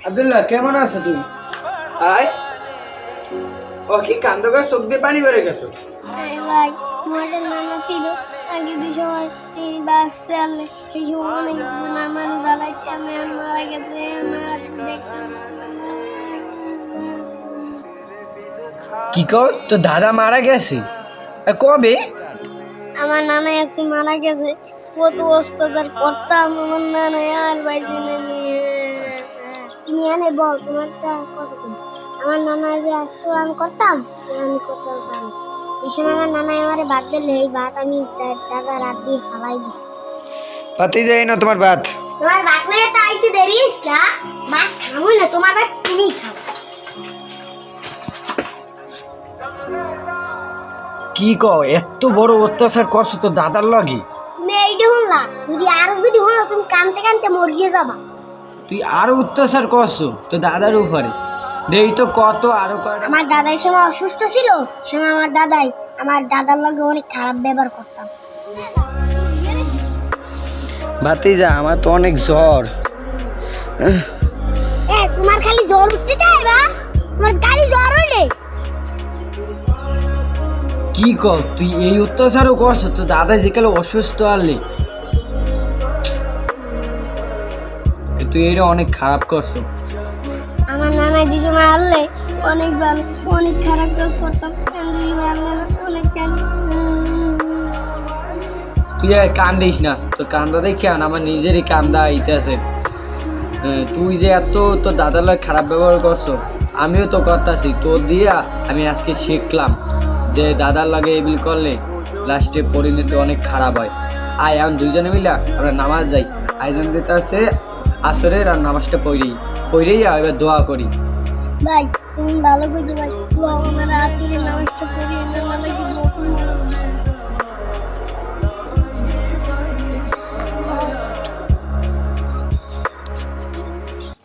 আব্দুল্লাহ কেমন আছো তুমি? আয় ও কি কান্দ করে চোখ দিয়ে পানি বেড়ে গেছো? ভাই আমাদের নানা ছিল আগে যে সময় এই বাস চালে এই সময় অনেক নানান বেলায় আমি মারা গেছে আমার দেখতাম। কি কর তো দাদা মারা গেছে? কবে? আমার নানা একটু মারা গেছে, কত অস্ত্রদার করতাম আমার নানা আর বাইতে নিয়ে। তুমি এনে বল তোমারটা কত কম। আমার নানা যে অস্ত্র আমি করতাম আমি কোথাও জানি এই সময় আমার নানা আমারে ভাত দিলে এই ভাত আমি দাদা রাত দিয়ে ফালাই দিছি। পাতি যাই না তোমার ভাত। তোমার ভাত মেয়ে তো আইতে দেরি না, ভাত খামই না, তোমার ভাত তুমি খাও। কি কও এত বড় অত্যাচার করছো তো দাদার লগে? তুমি এইটা বললা, যদি হলো তুমি কানতে কানতে মরিয়ে যাবা। তুই আরো অত্যাচার করছো তো দাদার উপরে, দেই তো কত আরো কয়টা। আমার দাদার সময় অসুস্থ ছিল, সময় আমার দাদার লগে অনেক খারাপ ব্যবহার করতাম। ভাতিজা আমার তো অনেক জ্বর। তোমার খালি জ্বর উঠতে চাই বা? তোমার খালি জ্বর উঠে? কি কর তুই এই অত্যাচারও করছো তো দাদা যেকালে অসুস্থ আনলি, তুই এটা অনেক খারাপ করছো। আমার নানা যে সময় আনলে অনেক ভালো, অনেক খারাপ কাজ করতাম, অনেক কেন। তুই আর কান্দিস না, তোর কান্দা দেখে আমার নিজেরই কান্দা আইতেছে। তুই যে এত তোর দাদার লগে খারাপ ব্যবহার করছো, আমিও তো করতেছি তোর দিয়া। আমি আজকে শিখলাম যে দাদার লাগে এগুলি করলে লাস্টে পরিণতি অনেক খারাপ হয়। আয় এখন দুইজনে মিলা আমরা নামাজ যাই। আয়োজন দিতে আছে আসরের, আর নামাজটা পড়েই এবার দোয়া করি। ভাই তুমি ভালো করছো ভাই, আমার আসলে নামাজটা পড়িয়ে